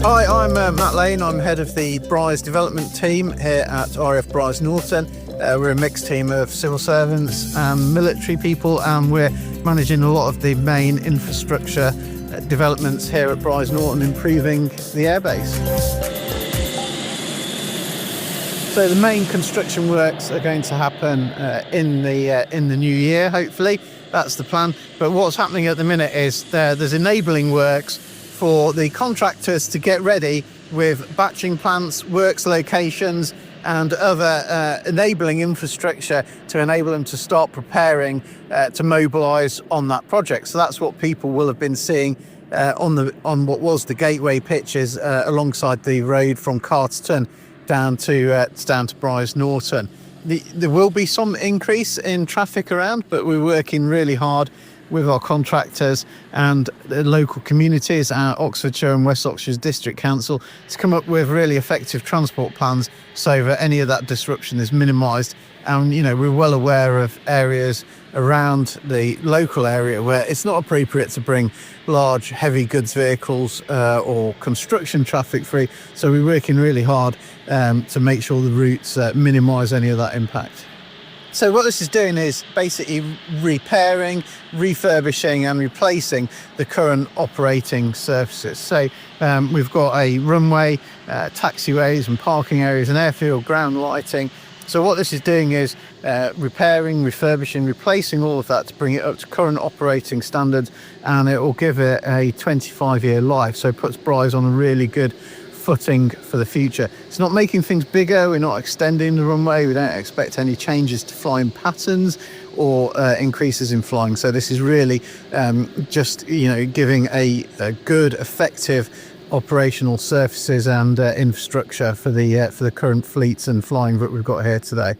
Hi, I'm Matt Lane. I'm head of the Brize development team here at RAF Brize Norton. We're a mixed team of civil servants and military people, and we're managing a lot of the main infrastructure developments here at Brize Norton, improving the airbase. So the main construction works are going to happen in the new year, hopefully. That's the plan. But what's happening at the minute is there's enabling works for the contractors to get ready with batching plants, works locations, and other enabling infrastructure to enable them to start preparing to mobilise on that project. So that's what people will have been seeing on what was the gateway pitches alongside the road from Carterton down to Brize Norton. There will be some increase in traffic around, but we're working really hard with our contractors and the local communities, our Oxfordshire and West Oxfordshire District Council, to come up with really effective transport plans so that any of that disruption is minimised. And, we're well aware of areas around the local area where it's not appropriate to bring large, heavy goods vehicles or construction traffic through. So we're working really hard to make sure the routes minimise any of that impact. So what this is doing is basically repairing, refurbishing and replacing the current operating surfaces. So we've got a runway, taxiways and parking areas and airfield ground lighting. So what this is doing is repairing, refurbishing, replacing all of that to bring it up to current operating standards, and it will give it a 25-year life. So it puts Brize on a really good footing for the future. It's not making things bigger, we're not extending the runway, we don't expect any changes to flying patterns or increases in flying. So this is really just giving a good, effective operational surfaces and infrastructure for the current fleets and flying that we've got here today.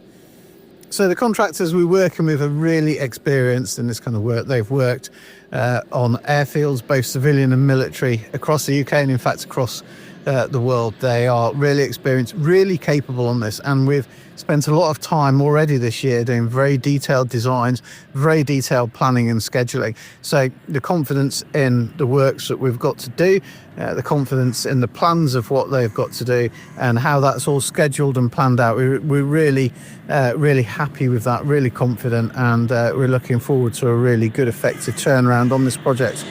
So the contractors we're working with are really experienced in this kind of work. They've worked on airfields, both civilian and military, across the UK and in fact across the world. They are really experienced, really capable on this, and we've spent a lot of time already this year doing very detailed designs, very detailed planning and scheduling. So the confidence in the works that we've got to do, the confidence in the plans of what they've got to do and how that's all scheduled and planned out, we're really happy with that, really confident, and we're looking forward to a really good, effective turnaround on this project.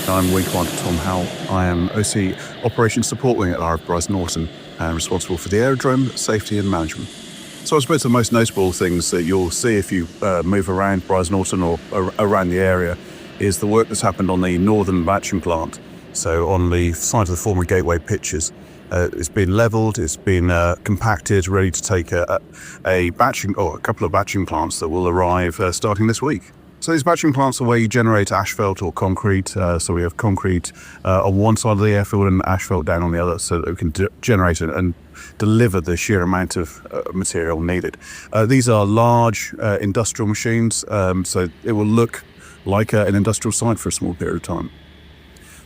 I'm Wing Commander Tom Howell. I am OC Operations Support Wing at RAF Brize Norton and responsible for the aerodrome, safety and management. So I suppose the most notable things that you'll see if you move around Brize Norton or around the area is the work that's happened on the northern batching plant. So on the site of the former gateway pitches, it's been levelled, it's been compacted, ready to take a batching or a couple of batching plants that will arrive starting this week. So these batching plants are where you generate asphalt or concrete. So we have concrete on one side of the airfield and asphalt down on the other, so that we can generate it and deliver the sheer amount of material needed. These are large industrial machines, so it will look like an industrial site for a small period of time.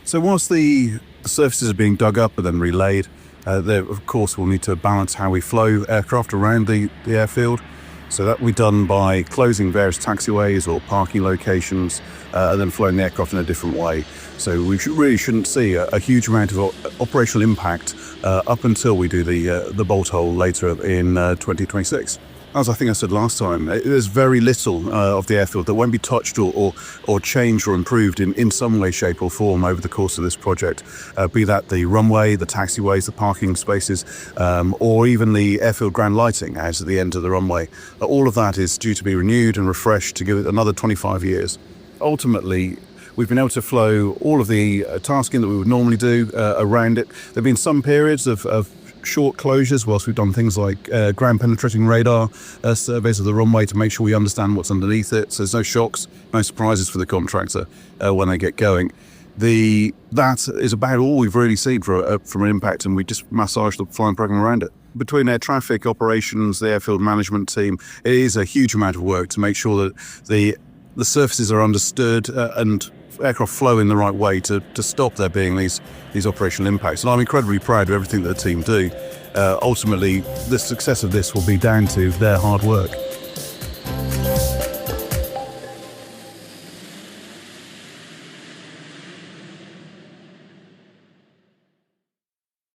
So whilst the surfaces are being dug up and then relaid, they of course will need to balance how we flow aircraft around the airfield. So that will be done by closing various taxiways or parking locations and then flowing the aircraft in a different way. So we really shouldn't see a huge amount of operational impact up until we do the bolt hole later in 2026. As I think I said last time, there's very little of the airfield that won't be touched or changed or improved in some way, shape or form over the course of this project, be that the runway, the taxiways, the parking spaces, or even the airfield ground lighting out at the end of the runway. All of that is due to be renewed and refreshed to give it another 25 years. Ultimately, we've been able to flow all of the tasking that we would normally do around it. There have been some periods of short closures whilst we've done things like ground penetrating radar surveys of the runway to make sure we understand what's underneath it, so there's no shocks, no surprises for the contractor when they get going. That is about all we've really seen from an impact, and we just massage the flying program around it. Between air traffic operations, the airfield management team, it is a huge amount of work to make sure that the surfaces are understood and aircraft flow in the right way to stop there being these operational impacts. And I'm incredibly proud of everything that the team do. Ultimately, the success of this will be down to their hard work.